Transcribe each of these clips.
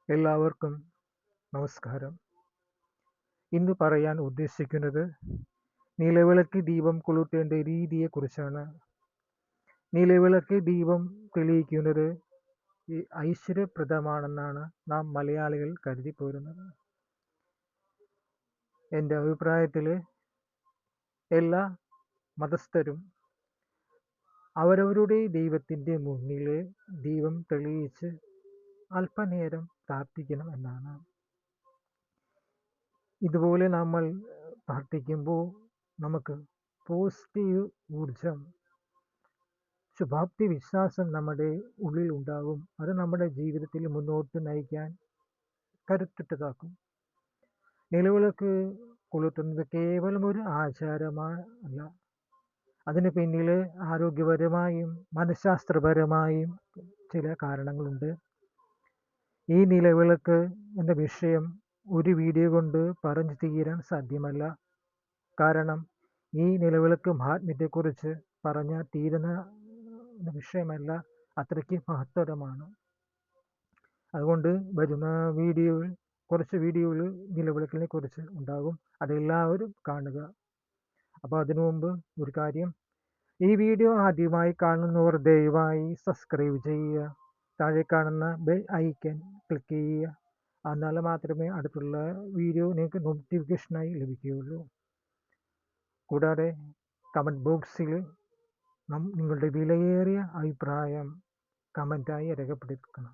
എല്ലാവർക്കും നമസ്കാരം. ഇന്ന് പറയാൻ ഉദ്ദേശിക്കുന്നത് നിലവിളക്ക് ദീപം കൊളുത്തേണ്ട രീതിയെക്കുറിച്ചാണ്. നിലവിളക്ക് ദീപം തെളിയിക്കുന്നത് ഐശ്വര്യപ്രദമാണെന്നാണ് നാം മലയാളികൾ കരുതിപ്പോരുന്നത്. എൻ്റെ അഭിപ്രായത്തിൽ എല്ലാ മതസ്ഥരും അവരവരുടെ ദൈവത്തിൻ്റെ മുന്നിൽ ദീപം തെളിയിച്ച് അല്പനേരം പ്രാർത്ഥിക്കണം എന്നാണ്. ഇതുപോലെ നമ്മൾ പ്രാർത്ഥിക്കുമ്പോൾ നമുക്ക് പോസിറ്റീവ് ഊർജം, ശുഭാപ്തി വിശ്വാസം നമ്മുടെ ഉള്ളിൽ ഉണ്ടാകും. അത് നമ്മുടെ ജീവിതത്തിൽ മുന്നോട്ട് നയിക്കാൻ കരുത്തുറ്റതാക്കും. നിലവിളക്ക് കൊളുത്തുന്നത് കേവലം ഒരു ആചാരമല്ല. അതിന് പിന്നിൽ ആരോഗ്യപരമായും മനഃശാസ്ത്രപരമായും ചില കാരണങ്ങളുണ്ട്. ഈ നിലവിളക്ക് എന്ന വിഷയം ഒരു വീഡിയോ കൊണ്ട് പറഞ്ഞു തീരാൻ സാധ്യമല്ല. കാരണം ഈ നിലവിളക്ക് മഹാത്മ്യത്തെക്കുറിച്ച് പറഞ്ഞാൽ തീരുന്ന വിഷയമല്ല, അത്രയ്ക്ക് മഹത്തരമാണ്. അതുകൊണ്ട് വരുന്ന കുറച്ച് വീഡിയോയിൽ നിലവിളക്കിനെ കുറിച്ച് ഉണ്ടാകും, അതെല്ലാവരും കാണുക. അപ്പോൾ അതിനു മുമ്പ് ഒരു കാര്യം, ഈ വീഡിയോ ആദ്യമായി കാണുന്നവർ ദയവായി സബ്സ്ക്രൈബ് ചെയ്യുക, താഴെ കാണുന്ന ബെൽ ഐക്കൺ ക്ലിക്ക് ചെയ്യുക. എന്നാൽ മാത്രമേ അടുത്തുള്ള വീഡിയോ നിങ്ങൾക്ക് നോട്ടിഫിക്കേഷനായി ലഭിക്കുകയുള്ളൂ. കൂടാതെ കമൻറ്റ് ബോക്സിൽ നിങ്ങളുടെ വിലയേറിയ അഭിപ്രായം കമൻറ്റായി രേഖപ്പെടുത്തണം.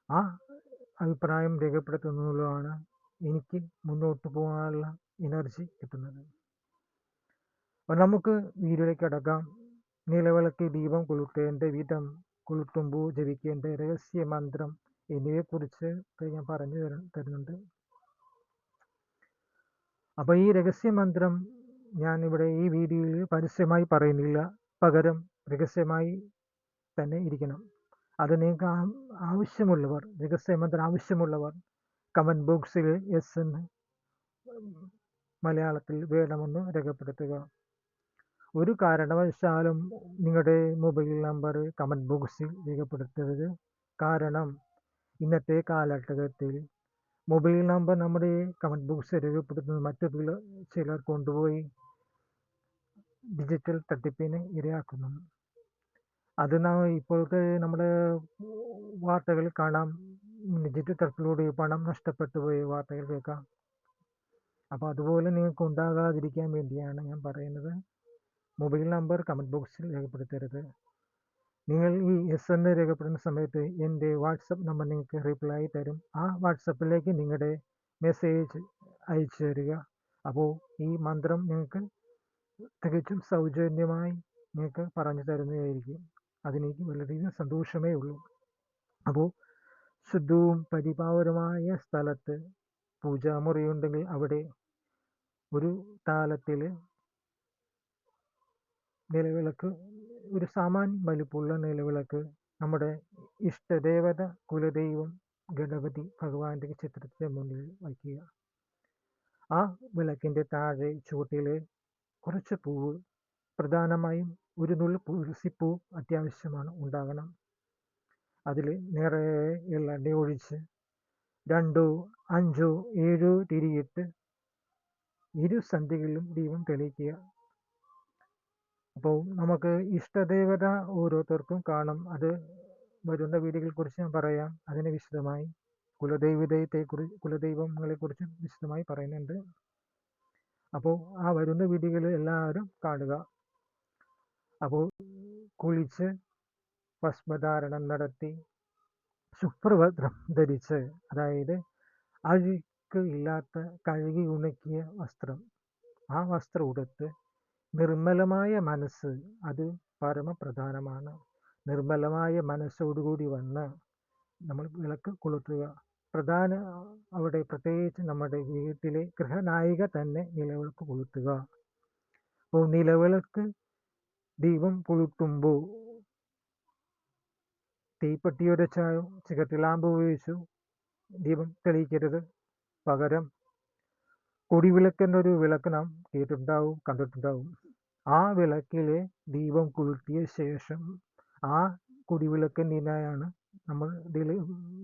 ആ അഭിപ്രായം രേഖപ്പെടുത്തുന്നതിലാണ് എനിക്ക് മുന്നോട്ട് പോകാനുള്ള എനർജി കിട്ടുന്നത്. അപ്പോൾ നമുക്ക് വീഡിയോയിലേക്ക് കടക്കാം. നിലവിളക്ക് ദീപം കൊളുത്തേണ്ട വിധം, കൊളുത്തുമ്പോൾ ജപിക്കേണ്ട രഹസ്യ മന്ത്രം എന്നിവയെക്കുറിച്ച് ഞാൻ പറഞ്ഞു തരുന്നുണ്ട്. അപ്പോൾ ഈ രഹസ്യ മന്ത്രം ഞാനിവിടെ ഈ വീഡിയോയിൽ പരസ്യമായി പറയുന്നില്ല, പകരം രഹസ്യമായി തന്നെ ഇരിക്കണം. അത് നിങ്ങൾക്ക് ആവശ്യമുള്ളവർ, രഹസ്യമന്ത്രം ആവശ്യമുള്ളവർ കമൻറ്റ് ബോക്സിൽ എസ് എന്ന് മലയാളത്തിൽ വേണമെന്ന് രേഖപ്പെടുത്തുക. ഒരു കാരണവശാലും നിങ്ങളുടെ മൊബൈൽ നമ്പർ കമൻറ്റ് ബോക്സിൽ രേഖപ്പെടുത്തരുത്. കാരണം ഇന്നത്തെ കാലഘട്ടത്തിൽ മൊബൈൽ നമ്പർ നമ്മുടെ കമൻറ്റ് ബോക്സിൽ രേഖപ്പെടുത്തുന്നത് മറ്റു ചിലർ കൊണ്ടുപോയി ഡിജിറ്റൽ തട്ടിപ്പിന് ഇരയാക്കുന്നു. അത് ഇപ്പോഴത്തെ നമ്മുടെ വാർത്തകൾ കാണാം, ഡിജിറ്റൽ തട്ടിലൂടെ പണം നഷ്ടപ്പെട്ടു പോയ വാർത്തകൾ കേൾക്കാം. അപ്പോൾ അതുപോലെ നിങ്ങൾക്ക് ഉണ്ടാകാതിരിക്കാൻ വേണ്ടിയാണ് ഞാൻ പറയുന്നത്, മൊബൈൽ നമ്പർ കമൻറ്റ് ബോക്സിൽ രേഖപ്പെടുത്തരുത്. നിങ്ങൾ ഈ എസ് എന്ന് രേഖപ്പെടുന്ന സമയത്ത് എൻ്റെ വാട്സപ്പ് നമ്പർ നിങ്ങൾക്ക് റിപ്ലൈ തരും. ആ വാട്സപ്പിലേക്ക് നിങ്ങളുടെ മെസ്സേജ് അയച്ചു തരിക. അപ്പോൾ ഈ മന്ത്രം നിങ്ങൾക്ക് തികച്ചും സൗജന്യമായി നിങ്ങൾക്ക് പറഞ്ഞു തരുന്നതായിരിക്കും. അതിനെനിക്ക് വളരെയധികം സന്തോഷമേ ഉള്ളൂ. അപ്പോൾ ശുദ്ധവും പരിപാവനമായ സ്ഥലത്ത് പൂജാമുറി ഉണ്ടെങ്കിൽ അവിടെ ഒരു താലത്തിൽ നിലവിളക്ക്, ഒരു സാമാന്യ വലിപ്പമുള്ള നിലവിളക്ക്, നമ്മുടെ ഇഷ്ടദേവത കുലദൈവം ഗണപതി ഭഗവാന്റെ ചിത്രത്തിന് മുന്നിൽ വയ്ക്കുക. ആ വിളക്കിൻ്റെ താഴെ ചുവട്ടിൽ കുറച്ച് പൂവ്, പ്രധാനമായും ഒരു നുള്ളു തുളസിപ്പൂ അത്യാവശ്യമാണ് ഉണ്ടാകണം. അതിൽ നിറയെ എള്ളെണ്ണ ഒഴിച്ച് 2, 5, 7 തിരിയിട്ട് ഇരുസന്ധികളിലും ദീപം തെളിയിക്കുക. അപ്പോൾ നമുക്ക് ഇഷ്ടദേവത ഓരോരുത്തർക്കും കാണും. അത് വരുന്ന വീഡിയോകളെ കുറിച്ച് ഞാൻ പറയാം. അതിന് വിശദമായി കുലദൈവങ്ങളെക്കുറിച്ച് വിശദമായി പറയുന്നുണ്ട്. അപ്പോൾ ആ വരുന്ന വീഡിയോകൾ എല്ലാവരും കാണുക. അപ്പോൾ കുളിച്ച് ഭസ്മധാരണം നടത്തി സുപ്രവസ്ത്രം ധരിച്ച്, അതായത് അഴുക്ക് ഇല്ലാത്ത കഴുകി ഉണക്കിയ വസ്ത്രം, ആ വസ്ത്രം ഉടുത്ത് നിർമ്മലമായ മനസ്സ്, അത് പരമപ്രധാനമാണ്. നിർമ്മലമായ മനസ്സോടുകൂടി വന്ന് നമ്മൾ വിളക്ക് കൊളുത്തുക. അവിടെ പ്രത്യേകിച്ച് നമ്മുടെ വീട്ടിലെ ഗൃഹനായിക തന്നെ നിലവിളക്ക് കൊളുത്തുക. അപ്പോൾ നിലവിളക്ക് ദീപം കൊളുത്തുമ്പോൾ തീപ്പെട്ടിയുടെ ചായോ സിഗരറ്റ് ലാമ്പ് ഉപയോഗിച്ചു ദീപം തെളിയിക്കരുത്. പകരം കൊടിവിളക്കെന്നൊരു വിളക്ക് നാം കണ്ടിട്ടുണ്ടാവും. ആ വിളക്കിലെ ദീപം കൊളുത്തിയ ശേഷം ആ കുടിവിളക്കിനായാണ് നമ്മൾ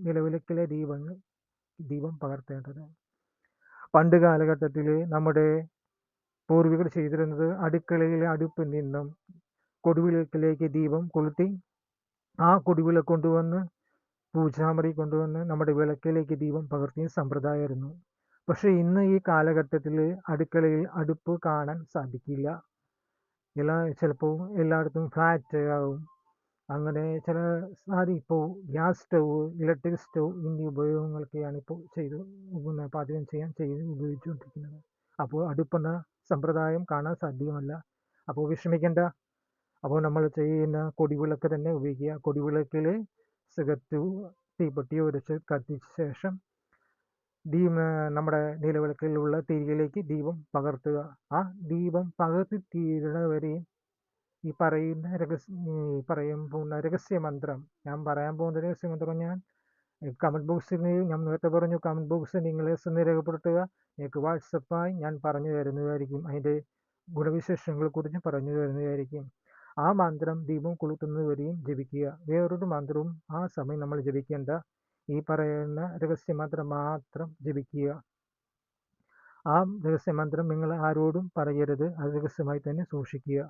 നിലവിളക്കിലെ ദീപം പകർത്തേണ്ടത്. പണ്ട് കാലഘട്ടത്തിൽ നമ്മുടെ പൂർവികർ ചെയ്തിരുന്നത് അടുക്കളയിലെ അടുപ്പിൽ നിന്നും കൊടിവിളക്കിലേക്ക് ദീപം കൊളുത്തി ആ കൊടിവിളക്ക് കൊണ്ടുവന്ന് പൂജാമുറി കൊണ്ടുവന്ന് നമ്മുടെ വിളക്കിലേക്ക് ദീപം പകർത്തിയ സമ്പ്രദായമായിരുന്നു. പക്ഷെ ഇന്ന് ഈ കാലഘട്ടത്തിൽ അടുക്കളയിൽ അടുപ്പ് കാണാൻ സാധിക്കില്ല. ചിലപ്പോൾ എല്ലായിടത്തും ഫ്ലാറ്റ് ആവും. അങ്ങനെ ചില ഇപ്പോൾ ഗ്യാസ് സ്റ്റൗവ്, ഇലക്ട്രിക് സ്റ്റൗവ് എന്നീ ഉപയോഗങ്ങളൊക്കെയാണ് ഇപ്പോൾ പാചകം ചെയ്യാൻ ഉപയോഗിച്ചുകൊണ്ടിരിക്കുന്നത്. അപ്പോൾ അടുപ്പെന്ന സമ്പ്രദായം കാണാൻ സാധ്യമല്ല. അപ്പോൾ വിഷമിക്കേണ്ട. അപ്പോൾ നമ്മൾ ചെയ്യുന്ന കൊടിവിളക്ക് തന്നെ ഉപയോഗിക്കുക. കൊടിവിളക്കിൽ സിഗരറ്റ് തീപ്പെട്ടി ഉരച്ച് കത്തിച്ച ശേഷം നമ്മുടെ നിലവിളക്കിലുള്ള തിരിയിലേക്ക് ദീപം പകർത്തുക. ആ ദീപം പകർത്തി തീരുന്നവരെയും ഈ പറയാൻ പോകുന്ന രഹസ്യമന്ത്രം ഞാൻ കമൻറ്റ് ബോക്സിൽ ഞാൻ നേരത്തെ പറഞ്ഞു, കമൻറ്റ് ബോക്സിൽ നിങ്ങൾ രേഖപ്പെടുത്തുക. നിങ്ങൾക്ക് വാട്സപ്പായി ഞാൻ പറഞ്ഞു തരുന്നതായിരിക്കും. അതിൻ്റെ ഗുണവിശേഷങ്ങളെക്കുറിച്ച് പറഞ്ഞു തരുന്നതായിരിക്കും. ആ മന്ത്രം ദീപം കൊളുത്തുന്നതുവരെയും ജപിക്കുക. വേറൊരു മന്ത്രവും ആ സമയം നമ്മൾ ജപിക്കേണ്ട. ഈ പറയുന്ന രഹസ്യമന്ത്രം മാത്രം ജപിക്കുക. ആ രഹസ്യമന്ത്രം നിങ്ങൾ ആരോടും പറയരുത്. അത് രഹസ്യമായി തന്നെ സൂക്ഷിക്കുക.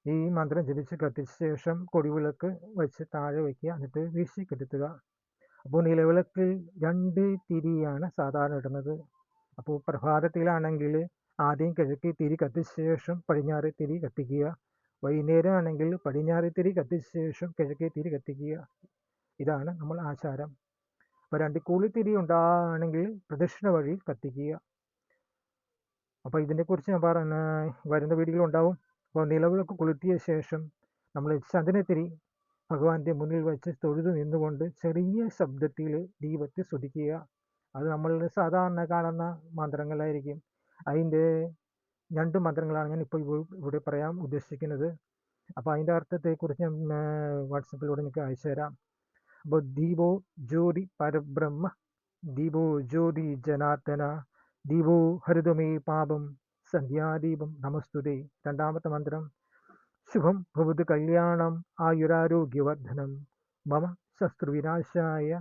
ഈ മന്ത്രം ജപിച്ച് കത്തിച്ച ശേഷം കൊടിവിളക്ക് വെച്ച് താഴെ വയ്ക്കുക. എന്നിട്ട് വീശി കെടുത്തുക. അപ്പോൾ നിലവിളക്കിൽ 2 തിരിയാണ് സാധാരണ ഇടുന്നത്. അപ്പോൾ പ്രഭാതത്തിലാണെങ്കിൽ ആദ്യം കിഴക്കേ തിരി കത്തിച്ച ശേഷം പടിഞ്ഞാറേ തിരി കത്തിക്കുക. വൈകുന്നേരം ആണെങ്കിൽ പടിഞ്ഞാറേ തിരി കത്തിച്ച ശേഷം കിഴക്കേ തിരി കത്തിക്കുക. ഇതാണ് നമ്മൾ ആചാരം. അപ്പോൾ 2 കൂളിത്തിരി ഉണ്ടാണെങ്കിൽ പ്രദക്ഷിണ വഴി കത്തിക്കുക. അപ്പോൾ ഇതിനെക്കുറിച്ച് ഞാൻ വരുന്ന വീഡിയോയിൽ ഉണ്ടാവും. അപ്പോൾ നിലവിളക്ക് കൊളുത്തിയ ശേഷം നമ്മൾ ചന്ദനത്തിരി ഭഗവാന്റെ മുന്നിൽ വെച്ച് തൊഴുതു നിന്നുകൊണ്ട് ചെറിയ ശബ്ദത്തിൽ ദീപത്തെ സ്തുതിക്കുക. അത് നമ്മൾ സാധാരണ കാണുന്ന മന്ത്രങ്ങളായിരിക്കും. അതിൻ്റെ 2 മന്ത്രങ്ങളാണ് ഞാൻ ഇപ്പോൾ ഇവിടെ പറയാൻ ഉദ്ദേശിക്കുന്നത്. അപ്പോൾ അതിൻ്റെ അർത്ഥത്തെക്കുറിച്ച് ഞാൻ വാട്സപ്പിലൂടെ എനിക്ക് അയച്ചു തരാം. അപ്പോൾ ദീപോ ജ്യോതി പരബ്രഹ്മ, ദീപോ ജ്യോതി ജനാർദ്ദന, ദീപോ ഹരിതമേ പാപം, സന്ധ്യാദീപം നമസ്തുതേ. 2ാമത്തെ മന്ത്രം ശുഭം ഭവതു കല്യാണം ആയുരാരോഗ്യവർദ്ധനം മമ ശത്രുവിനാശായ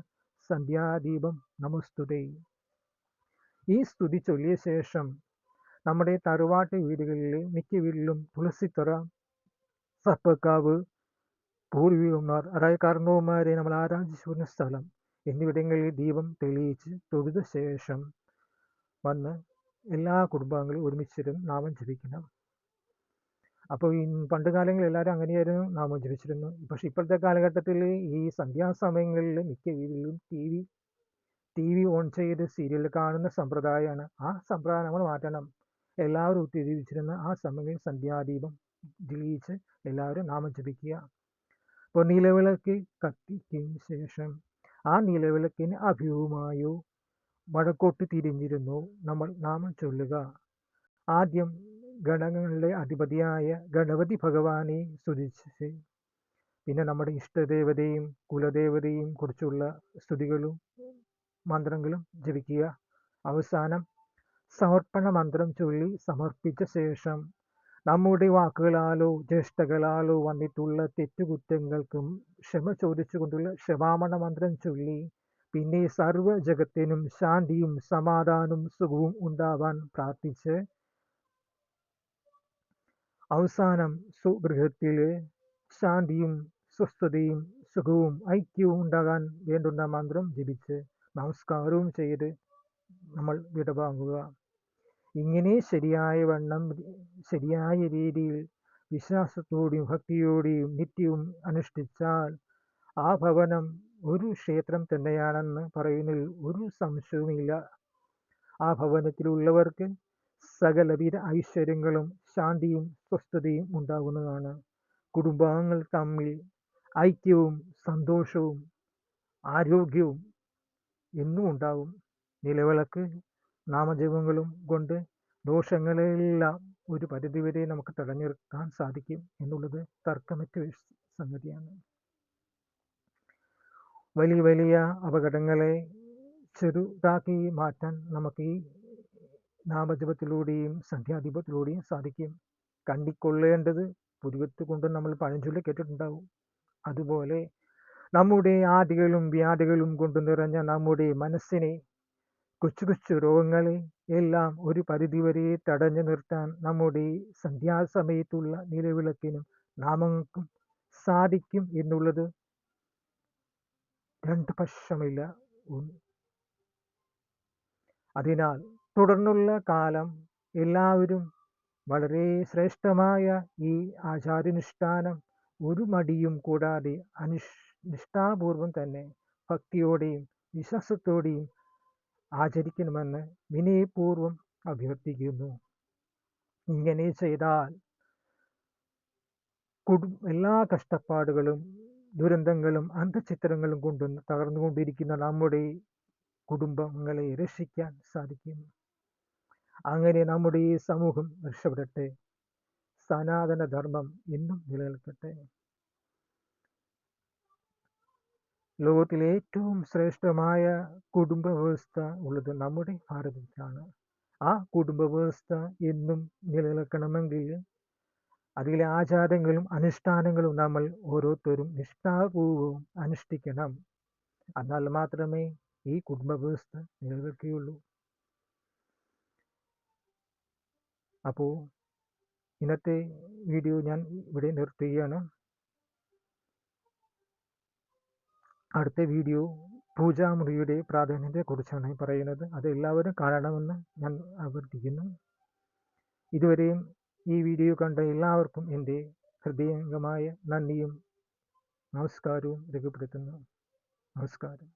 സന്ധ്യാദീപം നമസ്തുതേ. ഈ സ്തുതി ചൊല്ലിയ ശേഷം നമ്മുടെ തറവാട്ട് വീടുകളിൽ മിക്ക വീട്ടിലും തുളസിത്തറ, സർപ്പക്കാവ്, പൂർവികന്മാർ അതായത് കാരണവന്മാരെ നമ്മൾ ആരാധിച്ചുവരുന്ന സ്ഥലം എന്നിവിടങ്ങളിൽ ദീപം തെളിയിച്ച് തൊഴുത ശേഷം വന്ന് എല്ലാ കുടുംബാംഗങ്ങളും ഒരുമിച്ചിരുന്ന് നാമം ജപിക്കണം. അപ്പോൾ പണ്ട് കാലങ്ങളിൽ എല്ലാവരും അങ്ങനെയായിരുന്നു നാമം ജപിച്ചിരുന്നു. പക്ഷെ ഇപ്പോഴത്തെ കാലഘട്ടത്തിൽ ഈ സന്ധ്യാസമയങ്ങളിൽ മിക്ക വീടുകളിലും ടി വി ഓൺ ചെയ്ത് സീരിയൽ കാണുന്ന സമ്പ്രദായമാണ്. ആ സമ്പ്രദായം നമ്മൾ മാറ്റണം. എല്ലാവരും ഒത്തുജീവിച്ചിരുന്ന ആ സമയങ്ങളിൽ സന്ധ്യാദീപം തെളിയിച്ച് എല്ലാവരും നാമം ജപിക്കുക. അപ്പോൾ നിലവിളക്ക് കത്തിക്കുന്ന ശേഷം ആ നിലവിളക്കിന് അഭിമുഖമായോ വടക്കോട്ട് തിരിഞ്ഞിരുന്നു നമ്മൾ നാമം ചൊല്ലുക. ആദ്യം ഗണങ്ങളുടെ അധിപതിയായ ഗണപതി ഭഗവാനെ സ്തുതിച്ച് പിന്നെ നമ്മുടെ ഇഷ്ടദേവതയും കുലദേവതയും കുറിച്ചുള്ള സ്തുതികളും മന്ത്രങ്ങളും ജപിക്കുക. അവസാനം സമർപ്പണ മന്ത്രം ചൊല്ലി സമർപ്പിച്ച ശേഷം നമ്മുടെ വാക്കുകളാലോ ചേഷ്ടകളാലോ വന്നിട്ടുള്ള തെറ്റുകുറ്റങ്ങൾക്കും ക്ഷമ ചോദിച്ചുകൊണ്ടുള്ള ക്ഷമാപണ മന്ത്രം ചൊല്ലി പിന്നെ സർവ്വ ജഗത്തിനും ശാന്തിയും സമാധാനവും സുഖവും ഉണ്ടാവാൻ പ്രാർത്ഥിച്ച് അവസാനം സുഗൃഹത്തിൽ ശാന്തിയും സ്വസ്ഥതയും സുഖവും ഐക്യവും ഉണ്ടാകാൻ വേണ്ടുന്ന മന്ത്രം ജപിച്ച് നമസ്കാരവും ചെയ്ത് നമ്മൾ വിടവാങ്ങുക. ഇങ്ങനെ ശരിയായ രീതിയിൽ വിശ്വാസത്തോടെയും ഭക്തിയോടെയും നിത്യവും അനുഷ്ഠിച്ചാൽ ആ ഭവനം ഒരു ക്ഷേത്രം തന്നെയാണെന്ന് പറയുന്നതിൽ ഒരു സംശയവുമില്ല. ആ ഭവനത്തിലുള്ളവർക്ക് സകലവിധ ഐശ്വര്യങ്ങളും ശാന്തിയും സ്വസ്ഥതയും ഉണ്ടാകുന്നതാണ്. കുടുംബാംഗങ്ങൾ തമ്മിൽ ഐക്യവും സന്തോഷവും ആരോഗ്യവും എന്നും ഉണ്ടാകും. നിലവിളക്ക് നാമജപങ്ങളും കൊണ്ട് ദോഷങ്ങളെല്ലാം ഒരു പരിധിവരെ നമുക്ക് തടഞ്ഞു നിർത്താൻ സാധിക്കും എന്നുള്ളത് തർക്കമറ്റ സംഗതിയാണ്. വലിയ അപകടങ്ങളെ ചെറുതാക്കി മാറ്റാൻ നമുക്ക് ഈ നാമജപത്തിലൂടെയും സന്ധ്യാദീപത്തിലൂടെയും സാധിക്കും. കണ്ടിക്കൊള്ളേണ്ടത് പുരുവത്ത് കൊണ്ട് നമ്മൾ പഴഞ്ചൊല്ലി കേട്ടിട്ടുണ്ടാവും. അതുപോലെ നമ്മുടെ ആദികളും വ്യാധികളും കൊണ്ട് നിറഞ്ഞ നമ്മുടെ മനസ്സിനെ, കൊച്ചു കൊച്ചു രോഗങ്ങളെ എല്ലാം ഒരു പരിധിവരെ തടഞ്ഞു നിർത്താൻ നമ്മുടെ സന്ധ്യാസമയത്തുള്ള നിലവിളക്കിനും നാമങ്ങൾക്കും സാധിക്കും എന്നുള്ളത് രണ്ട് പക്ഷമില്ല. അതിനാൽ തുടർന്നുള്ള കാലം എല്ലാവരും വളരെ ശ്രേഷ്ഠമായ ഈ ആചാരാനുഷ്ഠാനം ഒരു മടിയും കൂടാതെ നിഷ്ഠാപൂർവം തന്നെ ഭക്തിയോടെയും വിശ്വാസത്തോടെയും ആചരിക്കണമെന്ന് വിനയപൂർവം അഭ്യർത്ഥിക്കുന്നു. ഇങ്ങനെ ചെയ്താൽ എല്ലാ കഷ്ടപ്പാടുകളും ദുരന്തങ്ങളും അന്ധചിത്രങ്ങളും കൊണ്ട് തകർന്നുകൊണ്ടിരിക്കുന്ന നമ്മുടെ കുടുംബങ്ങളെ രക്ഷിക്കാൻ സാധിക്കും. അങ്ങനെ നമ്മുടെ ഈ സമൂഹം രക്ഷപ്പെടട്ടെ. സനാതന ധർമ്മം എന്നും നിലനിൽക്കട്ടെ. ലോകത്തിലെ ഏറ്റവും ശ്രേഷ്ഠമായ കുടുംബ വ്യവസ്ഥ ഉള്ളത് നമ്മുടെ ഭാരതത്തിലാണ്. ആ കുടുംബ വ്യവസ്ഥ എന്നും നിലനിൽക്കണമെങ്കിൽ അതിലെ ആചാരങ്ങളും അനുഷ്ഠാനങ്ങളും നമ്മൾ ഓരോരുത്തരും നിഷ്ഠാപൂർവം അനുഷ്ഠിക്കണം. എന്നാൽ മാത്രമേ ഈ കുടുംബ വ്യവസ്ഥ നിലനിൽക്കുകയുള്ളൂ. അപ്പോൾ ഇന്നത്തെ വീഡിയോ ഞാൻ ഇവിടെ നിർത്തുകയാണ്. അടുത്ത വീഡിയോ പൂജാമുറിയുടെ പ്രാധാന്യത്തെക്കുറിച്ചാണ് പറയുന്നത്. അത് എല്ലാവരും കാണണമെന്ന് ഞാൻ അഭ്യർത്ഥിക്കുന്നു. ഇതുവരെയും ഈ വീഡിയോ കണ്ട എല്ലാവർക്കും എൻ്റെ ഹൃദയംഗമായ നന്ദിയും നമസ്കാരവും രേഖപ്പെടുത്തുന്നു. നമസ്കാരം.